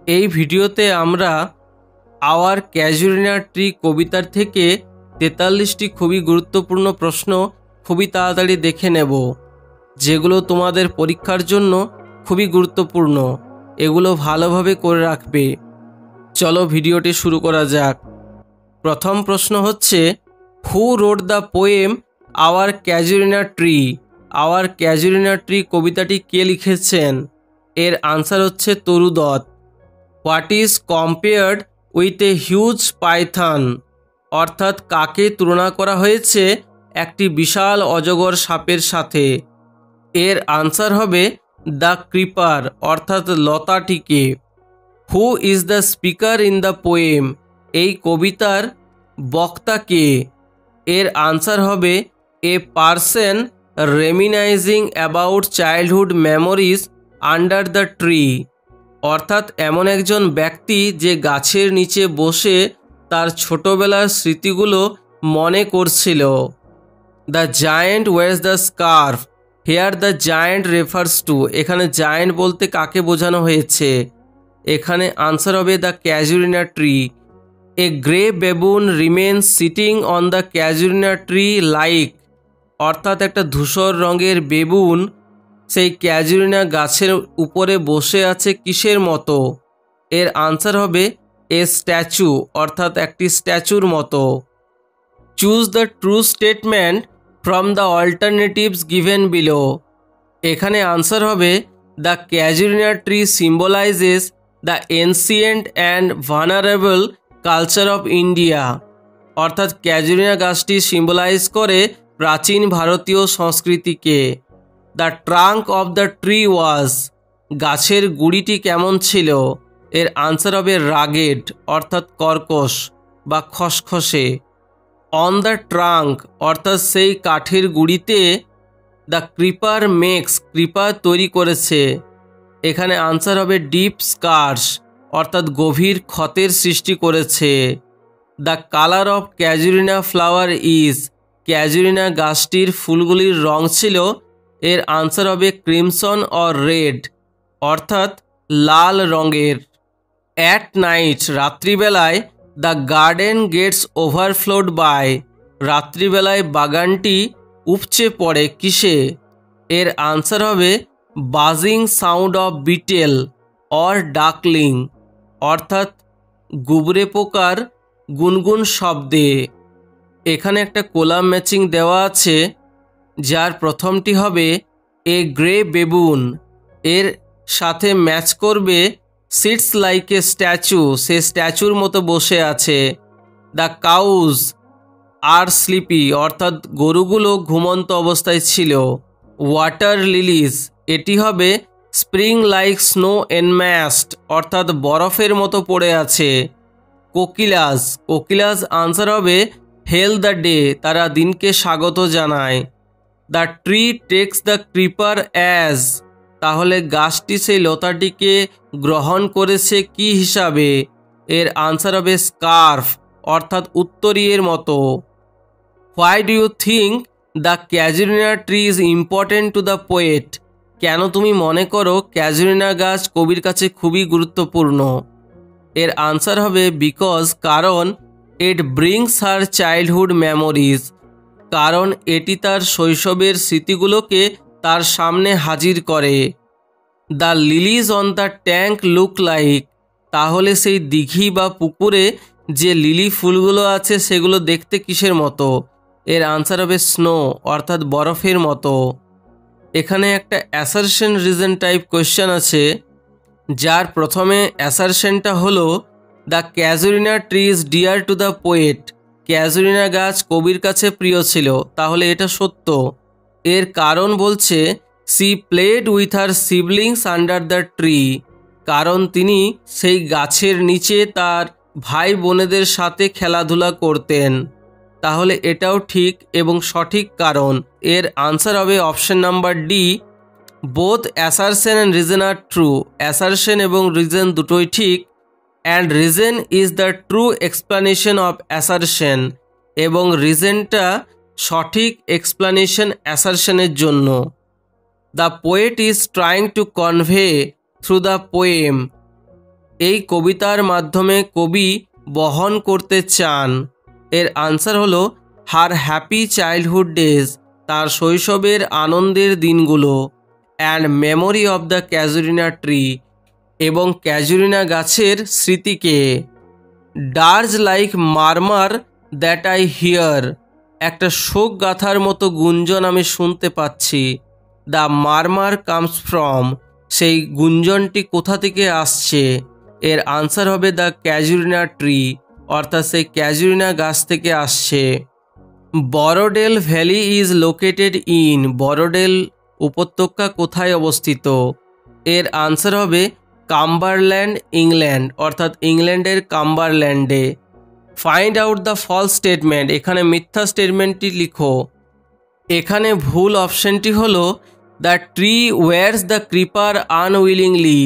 এই ভিডিওতে আমরা আওয়ার ক্যাজুরিনা ট্রি কবিতার থেকে 43টি খুবই গুরুত্বপূর্ণ প্রশ্ন খুবই তাড়াতাড়ি দেখে নেব, যেগুলো তোমাদের পরীক্ষার জন্য খুবই গুরুত্বপূর্ণ। এগুলো ভালোভাবে করে রাখবে। চলো ভিডিওটি শুরু করা যাক। প্রথম প্রশ্ন হচ্ছে, who wrote the poem our casuarina tree? Our casuarina tree কবিতাটি কে লিখেছেন? এর আনসার হচ্ছে Toru Dutt. What is compared with a huge python? অর্থাৎ কাকে তুলনা করা হয়েছে একটি বিশাল অজগর সাপের সাথে? এর আনসার হবে দ্য ক্রিপার, অর্থাৎ লতাটিকে। Who is the speaker in the poem? এই কবিতার বক্তা কে? এর আনসার হবে a person reminiscing about childhood memories under the tree. অর্থাৎ এমন একজন ব্যক্তি যে গাছের নিচে বসে তার ছোটবেলার স্মৃতিগুলো মনে করছিল। The giant wears the scarf? Here the giant refers to? এখানে জায়েন্ট বলতে কাকে বোঝানো হয়েছে? এখানে আনসার হবে the casuarina tree. A grey baboon remains sitting on the casuarina tree like? অর্থাৎ একটা ধূসর রঙের বেবুন সেই ক্যাজুরিনা গাছের উপরে বসে আছে কিসের মতো? এর আনসার হবে এ স্ট্যাচু, অর্থাৎ একটি স্ট্যাচুর মতো। Choose the true statement from the alternatives given below. এখানে আনসার হবে the casuarina tree symbolises the ancient and vulnerable culture of India. অর্থাৎ ক্যাজুরিনা গাছটি সিম্বলাইজ করে প্রাচীন ভারতীয় সংস্কৃতিকে। The trunk of the tree was? গাছের গুড়িটি কেমন ছিল? এর আনসার হবে রাগেড, অর্থাৎ কর্কশ বা খসখসে। On the trunk? অর্থাৎ সেই কাঠের গুড়িতে দ্য ক্রিপার মেক্স? ক্রিপার তৈরি করেছে। এখানে আনসার হবে ডিপ স্কার্স, অর্থাৎ গভীর ক্ষতের সৃষ্টি করেছে। The colour of Casuarina flower is? Casuarina গাছটির ফুলগুলির রং ছিল। এর আনসার হবে ক্রিমসন অর রেড, অর্থাৎ লাল রঙের। At night? রাত্রিবেলায় the garden gates overflowed by? রাত্রিবেলায় বাগানটি উপচে পড়ে কিসে? এর আনসার হবে buzzing sound of beetle or duckling, অর্থাৎ গুবরে পোকার গুনগুন শব্দে। এখানে একটা কোলাম ম্যাচিং দেওয়া আছে, যার প্রথমটি হবে এ গ্রে বেবুন, এর সাথে ম্যাচ করবে সিটস লাইক এ স্ট্যাচু, সে স্ট্যাচুর মতো বসে আছে। The cows are sleepy? অর্থাৎ গরুগুলো ঘুমন্ত অবস্থায় ছিল। Water lilies? এটি হবে স্প্রিং লাইক স্নো এনম্যাস্ট, অর্থাৎ বরফের মতো পড়ে আছে। কোকিলাস? কোকিলাস আনসার হবে হেল দ্য ডে, তারা দিনকে স্বাগত জানায়। The tree text the creeper as? তাহলে গাছটি সেই লতাটিকে গ্রহণ করেছে কি হিসাবে? এর আনসার হবে স্কার্ফ, অর্থাৎ উত্তরীয়ের মতো। Why do you think the casuarina tree is important to the poet? কেন তুমি মনে করো ক্যাজুরিনা গাছ কবির কাছে খুবই গুরুত্বপূর্ণ? এর আনসার হবে বিকজ, কারণ ইট ব্রিংস হার চাইল্ডহুড মেমোরিজ, কারণ এটি তার শৈশবের স্মৃতিগুলোকে তার সামনে হাজির করে। The লিলিজ on the tank look like? তাহলে সেই দিঘি বা পুকুরে যে লিলি ফুলগুলো আছে সেগুলো দেখতে কিসের মতো? এর আনসার হবে স্নো, অর্থাৎ বরফের মতো। এখানে একটা অ্যাসারশন রিজন টাইপ কোয়েশ্চেন আছে, যার প্রথমে অ্যাসারশনটা হলো the casuarina tree is dear to the poet? Casuarina গাছ কবির কাছে প্রিয় ছিল, তাহলে এটা সত্য। এর কারণ বলছে she played with her siblings under the tree, কারণ তিনি সেই গাছের নিচে তার ভাই বোনেদের সাথে খেলাধুলা করতেন। তাহলে এটাও ঠিক এবং সঠিক কারণ। এর আনসার হবে option number D, both assertion and reason are true. Assertion এবং রিজন দুটোই ঠিক, and reason is the true explanation of assertion, এবং রিজনটা সঠিক এক্সপ্লানেশন অ্যাসারশনের জন্য। The poet is trying to convey through the poem? এই কবিতার মাধ্যমে কবি বহন করতে চান? এর আনসার হলো হার হ্যাপি চাইল্ডহুড ডেজ, তার শৈশবের আনন্দের দিনগুলো, and memory of the casuarina tree, এবং ক্যাজুরিনা গাছের স্মৃতিকে। Dirge like murmur that I hear, একটা শোক গাথার মতো গুঞ্জন আমি শুনতে পাচ্ছি। দ্য মারমার কামস ফ্রম, সেই গুঞ্জনটি কোথা থেকে আসছে? এর আনসার হবে দ্য ক্যাজুরিনা ট্রি, অর্থাৎ সেই ক্যাজুরিনা গাছ থেকে আসছে। বরোডেল ভ্যালি ইজ লোকেটেড ইন, বরোডেল উপত্যকা কোথায় অবস্থিত? এর আনসার হবে কাম্বারল্যান্ড, ইংল্যান্ড, অর্থাৎ ইংল্যান্ডের কাম্বারল্যান্ডে। Find out the false statement, এখানে মিথ্যা স্টেটমেন্টটি লিখো। এখানে ভুল অপশনটি হলো the tree wears the creeper unwillingly,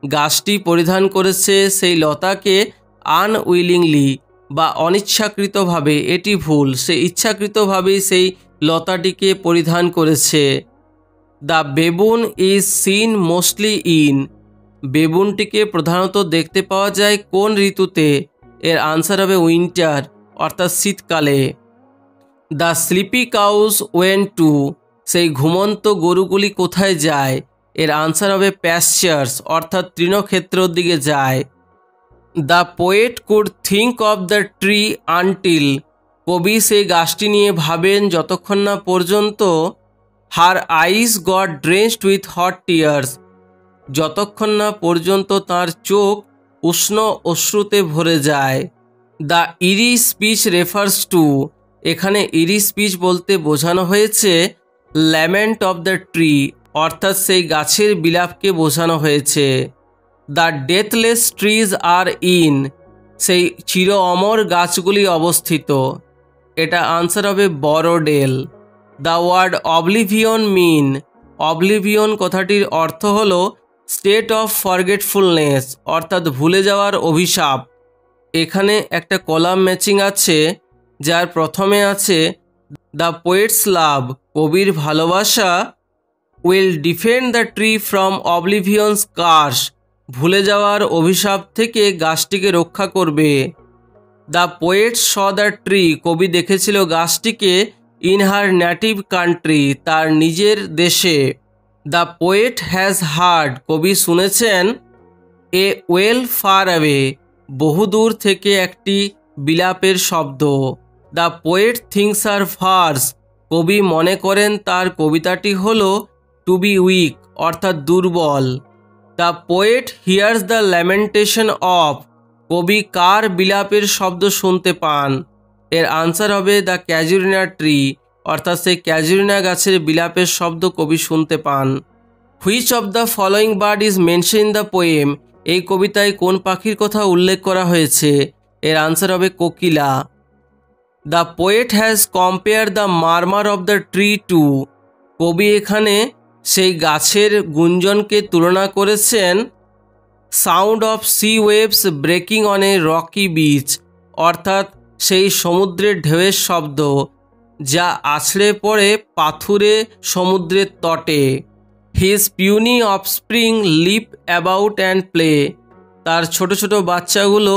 গাছটি পরিধান করেছে সেই লতাকে আনউইলিংলি বা অনিচ্ছাকৃতভাবে, এটি ভুল, সে ইচ্ছাকৃতভাবেই সেই লতাটিকে পরিধান করেছে। The baboon is seen mostly in, বেবুনটিকে প্রধানত দেখতে পাওয়া যায় কোন ঋতুতে? এর আনসার হবে উইন্টার, অর্থাৎ শীতকালে। The sleepy cows went to, সেই ঘুমন্ত গরুগুলি কোথায় যায়? এর আনসার হবে প্যাশ্চার্স, অর্থাৎ তৃণক্ষেত্রের দিকে যায়। The poet could think of the tree until, কবি সেই গাছটি নিয়ে ভাবেন যতক্ষণ না পর্যন্ত হার আইস গট ড্রেঞ্চড উইথ হট টিয়ার্স, যতক্ষণ না পর্যন্ত তার চোখ উষ্ণ অশ্রুতে ভরে যায়। দ্য ইরি স্পিচ রেফার্স টু, এখানে ইরি স্পিচ বলতে বোঝানো হয়েছে ল্যামেন্ট অফ দ্য ট্রি, অর্থাৎ সেই গাছের বিলাপকে বোঝানো হয়েছে। The deathless trees are in, সেই চির অমর গাছগুলি অবস্থিত, এটা আনসার হবে Borrowdale. The word oblivion mean, oblivion কথাটির অর্থ হলো স্টেট অফ ফরগেটফুলনেস, অর্থাৎ ভুলে যাওয়ার অভিশাপ। এখানে একটা কলাম ম্যাচিং আছে, যার প্রথমে আছে দ্য পোয়েটস লাভ, কবির ভালোবাসা, will defend the tree from oblivion's curse, ভুলে যাওয়ার অভিশাপ থেকে গাছটিকে রক্ষা করবে। The poet saw the tree, কবি দেখেছিল গাছটিকে ইন হার নেটিভ কান্ট্রি, তার নিজের দেশে। দ্য পোয়েট হ্যাজ হার্ড, কবি শুনেছেন এ ওয়েল ফার অ্যাওয়ে, বহুদূর থেকে একটি বিলাপের শব্দ। The poet thinks are verse, কবি মনে করেন তার কবিতাটি হল টু বি উইক, অর্থাৎ দুর্বল। The poet here's the lamentation of, কবি কার বিলাপের শব্দ শুনতে পান? এর আনসার হবে দ্য ক্যাজুরিনা ট্রি, অর্থাৎ সেই ক্যাজুরিনা গাছের বিলাপের শব্দ কবি শুনতে পান। Which of the following bird is mention in the poem, এই কবিতায় কোন পাখির কথা উল্লেখ করা হয়েছে? এর আনসার হবে কোকিলা। The poet has compare the murmur of the tree to, কবি এখানে সেই গাছের গুঞ্জনকে তুলনা করেছেন sound of sea waves breaking on a rocky beach, অর্থাৎ সেই সমুদ্রের ঢেউয়ের শব্দ যা আছড়ে পড়ে পাথুরে সমুদ্রের তটে। His puny offspring leap about and play, তার ছোট ছোট বাচ্চাগুলো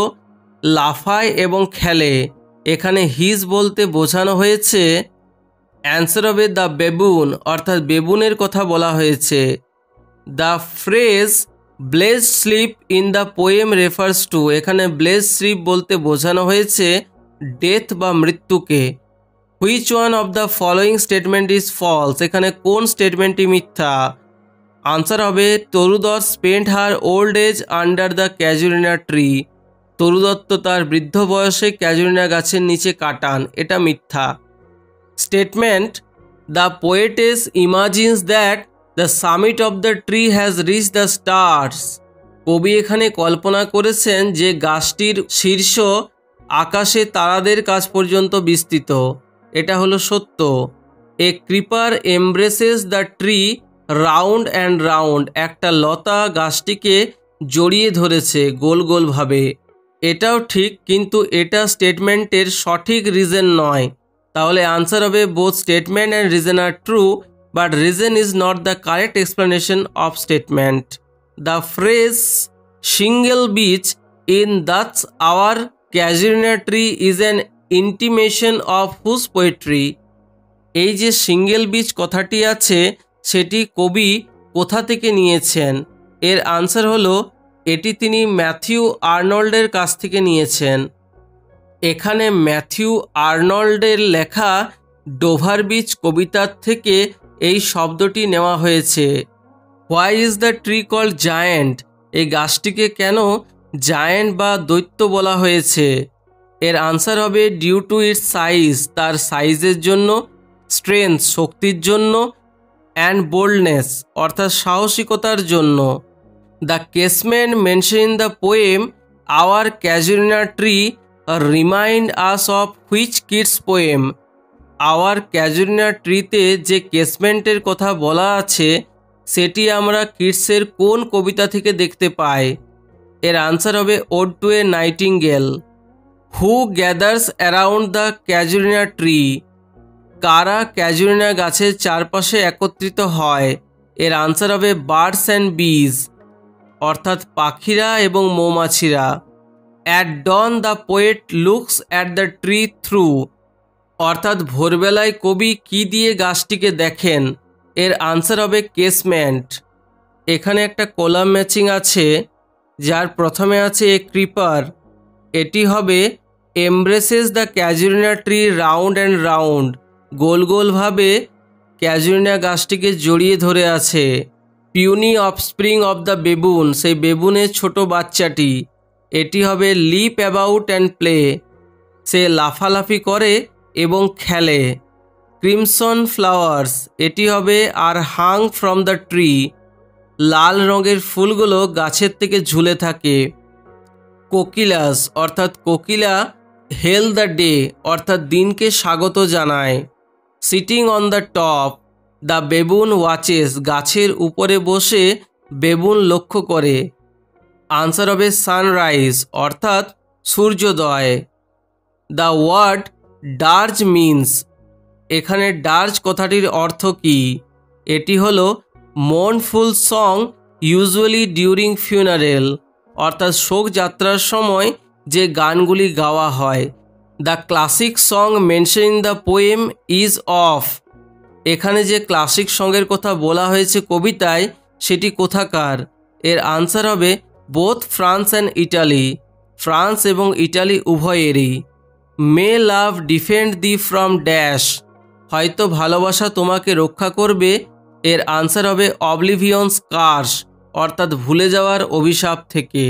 লাফায় এবং খেলে। এখানে হিজ বলতে বোঝানো হয়েছে অ্যান্সার হবে দ্য বেবুন, অর্থাৎ বেবুনের কথা বলা হয়েছে। The phrase blessed sleep in the poem refers to, এখানে ব্লেসড স্লিপ বলতে বোঝানো হয়েছে ডেথ বা মৃত্যুকে। Which one of the following statement is false, এখানে কোন স্টেটমেন্টটি মিথ্যা? আনসার হবে Toru Dutt spent her old age under the casuarina tree, Toru Dutt তার বৃদ্ধ বয়সে ক্যাজুরিনা গাছের নিচে কাটান, এটা মিথ্যা। Statement the poetess imagines that the summit of the tree has reach the stars, কবি এখানে কল্পনা করেছেন যে গাছটির শীর্ষ আকাশে তারাদের কাছ পর্যন্ত বিস্তৃত, এটা হলো সত্য। A creeper embraces the tree round and round, একটা লতা গাছটিকে জড়িয়ে ধরেছে গোল গোলভাবে, এটাও ঠিক, কিন্তু এটা স্টেটমেন্টের সঠিক রিজন নয়। তাহলে আনসার হবে both statement and reason are true, but reason is not the correct explanation of statement. The phrase single beach in that's our casuarina tree is an intimation of whose poetry. এই যে single beach কথাটি আছে সেটি কবি কোথা থেকে নিয়েছেন? এর আনসার হলো এটি তিনি ম্যাথিউ আর্নল্ডের কাছ থেকে নিয়েছেন। এখানে ম্যাথিউ আর্নল্ডের লেখা ডোভার বিচ কবিতার থেকে এই শব্দটি নেওয়া হয়েছে। Why is the tree called giant? এই গাছটিকে কেন জায়েন্ট বা দৈত্য বলা হয়েছে? এর আনসার হবে ডিউ টু ইটস সাইজ, তার সাইজের জন্য, স্ট্রেংথ শক্তির জন্য, অ্যান্ড বোল্ডনেস অর্থাৎ সাহসিকতার জন্য। The casement mention in the poem our casuarina tree remind us of which kids poem? Our casuarina ট্রিতে যে কেসমেন্টের কথা বলা আছে সেটি আমরা কিডসের কোন কবিতা থেকে দেখতে পাই? এর আনসার হবে ode to a nightingale. Who gathers around the casuarina tree? কারা ক্যাজুরিনা গাছের চারপাশে একত্রিত হয়? এর আনসার হবে বার্ডস অ্যান্ড বিজ অর্থাৎ পাখিরা এবং মৌমাছিরা। At dawn the poet looks at the tree through অর্থাৎ ভোরবেলায় কবি কি দিয়ে গাছটিকে দেখেন? এর আনসার হবে কেসমেন্ট। এখানে একটা কলাম ম্যাচিং আছে যার প্রথমে আছে এ ক্রিপার, এটি হবে embraces the casuarina tree round and round, গোল গোলভাবে ক্যাজুরিনা গাছটিকে জড়িয়ে ধরে আছে। Puny offspring of the baboon, সেই বেবুনের ছোট বাচ্চাটি, এটি হবে লিপ অ্যাবাউট অ্যান্ড প্লে, সে লাফালাফি করে এবং খেলে। ক্রিমসন ফ্লাওয়ার্স, এটি হবে আর হাং ফ্রম দ্য ট্রি, লাল রঙের ফুলগুলো গাছের থেকে ঝুলে থাকে। কোকিলাস অর্থাৎ কোকিলা হেল দ্য ডে অর্থাৎ দিনকে স্বাগত জানায়। Sitting on the top the baboon watches, গাছের উপরে বসে বেবুন লক্ষ্য করে। আনসার হবে সানরাইজ অর্থাৎ সূর্যোদয়। দ্য ওয়ার্ড ডার্জ মিন্স, এখানে ডার্জ কথাটির অর্থ কী? এটি হলো মর্নফুল সং ইউজুয়ালি ডিউরিং ফিউনারেল অর্থাৎ শোকযাত্রার সময় যে গানগুলি গাওয়া হয়। The classic song mention in the poem is of, এখানে যে ক্লাসিক সঙ্গের কথা বলা হয়েছে কবিতায় সেটি কোথাকার? এর আনসার হবে both France and Italy, France এবং ইটালি উভয়েরই। মে লাভ ডিফেন্ড দি ফ্রম ড্যাশ, হয়তো ভালোবাসা তোমাকে রক্ষা করবে। এর আনসার হবে অবলিভিয়ন্স কার্স অর্থাৎ ভুলে যাওয়ার অভিশাপ থেকে।